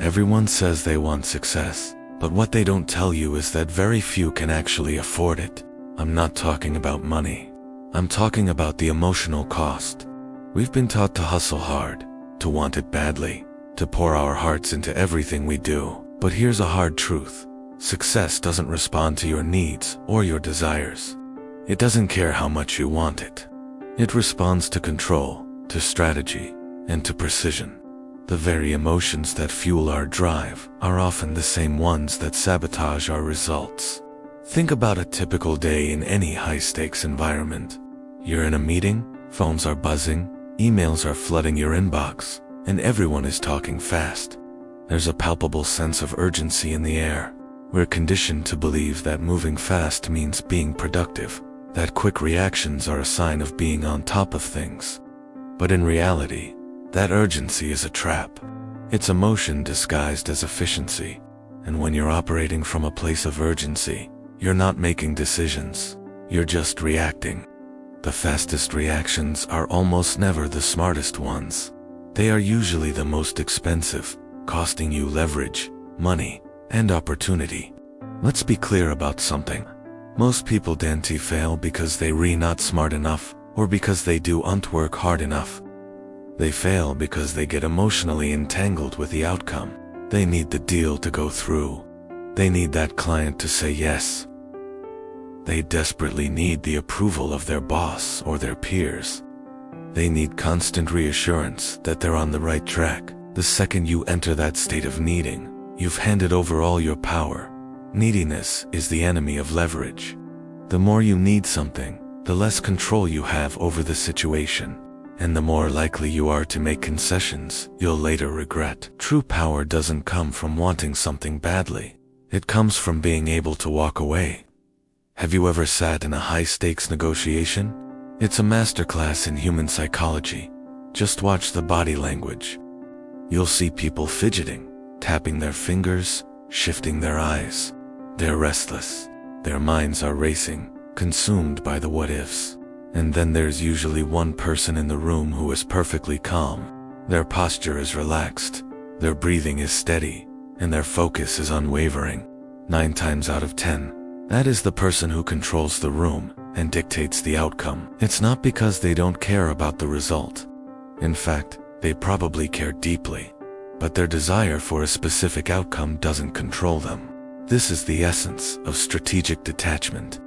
Everyone says they want success, but what they don't tell you is that very few can actually afford it. I'm not talking about money. I'm talking about the emotional cost. We've been taught to hustle hard, to want it badly, to pour our hearts into everything we do. But here's a hard truth. Success doesn't respond to your needs or your desires. It doesn't care how much you want it. It responds to control, to strategy, and to precision. The very emotions that fuel our drive are often the same ones that sabotage our results. Think about a typical day in any high-stakes environment. You're in a meeting, phones are buzzing, emails are flooding your inbox, and everyone is talking fast. There's a palpable sense of urgency in the air. We're conditioned to believe that moving fast means being productive, that quick reactions are a sign of being on top of things. But in reality, that urgency is a trap. It's emotion disguised as efficiency. And when you're operating from a place of urgency, you're not making decisions. You're just reacting. The fastest reactions are almost never the smartest ones. They are usually the most expensive, costing you leverage, money, and opportunity. Let's be clear about something. Most people don't fail because they not smart enough, or because they don't work hard enough. They fail because they get emotionally entangled with the outcome. They need the deal to go through. They need that client to say yes. They desperately need the approval of their boss or their peers. They need constant reassurance that they're on the right track. The second you enter that state of needing, you've handed over all your power. Neediness is the enemy of leverage. The more you need something, the less control you have over the situation, and the more likely you are to make concessions you'll later regret. True power doesn't come from wanting something badly. It comes from being able to walk away. Have you ever sat in a high-stakes negotiation? It's a masterclass in human psychology. Just watch the body language. You'll see people fidgeting, tapping their fingers, shifting their eyes. They're restless. Their minds are racing, consumed by the what-ifs. And then there's usually one person in the room who is perfectly calm. Their posture is relaxed, their breathing is steady, and their focus is unwavering. 9 times out of 10, that is the person who controls the room and dictates the outcome. It's not because they don't care about the result. In fact, they probably care deeply, but their desire for a specific outcome doesn't control them. This is the essence of strategic detachment.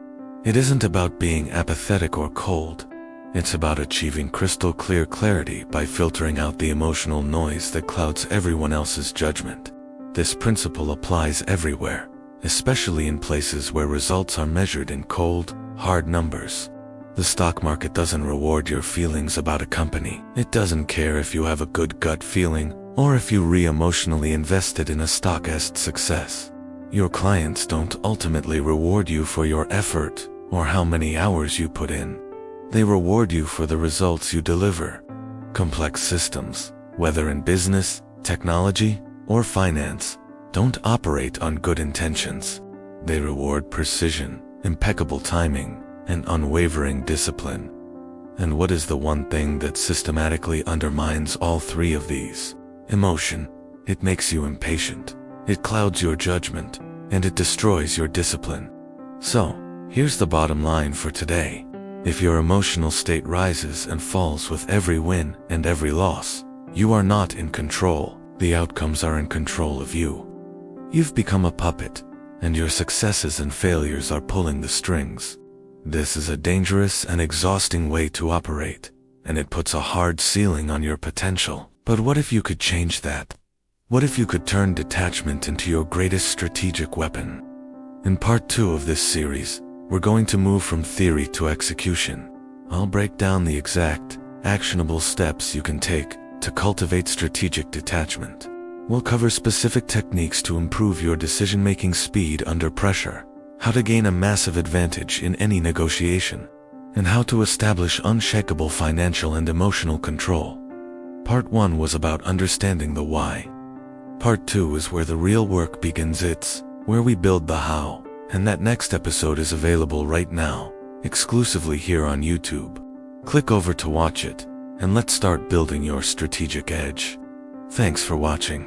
It isn't about being apathetic or cold. It's about achieving crystal clear clarity by filtering out the emotional noise that clouds everyone else's judgment. This principle applies everywhere, especially in places where results are measured in cold, hard numbers. The stock market doesn't reward your feelings about a company. It doesn't care if you have a good gut feeling or if you re-emotionally invested in a stock's success. Your clients don't ultimately reward you for your effort or how many hours you put in. They reward you for the results you deliver. Complex systems, whether in business, technology, or finance, don't operate on good intentions. They reward precision, impeccable timing, and unwavering discipline. And what is the one thing that systematically undermines all 3 of these? Emotion. It makes you impatient. It clouds your judgment, and it destroys your discipline. So, here's the bottom line for today. If your emotional state rises and falls with every win and every loss, you are not in control. The outcomes are in control of you. You've become a puppet, and your successes and failures are pulling the strings. This is a dangerous and exhausting way to operate, and it puts a hard ceiling on your potential. But what if you could change that? What if you could turn detachment into your greatest strategic weapon? In part 2 of this series, we're going to move from theory to execution. I'll break down the exact, actionable steps you can take to cultivate strategic detachment. We'll cover specific techniques to improve your decision-making speed under pressure, how to gain a massive advantage in any negotiation, and how to establish unshakable financial and emotional control. Part 1 was about understanding the why. Part 2 is where the real work begins. It's where we build the how, and that next episode is available right now, exclusively here on YouTube. Click over to watch it, and let's start building your strategic edge. Thanks for watching.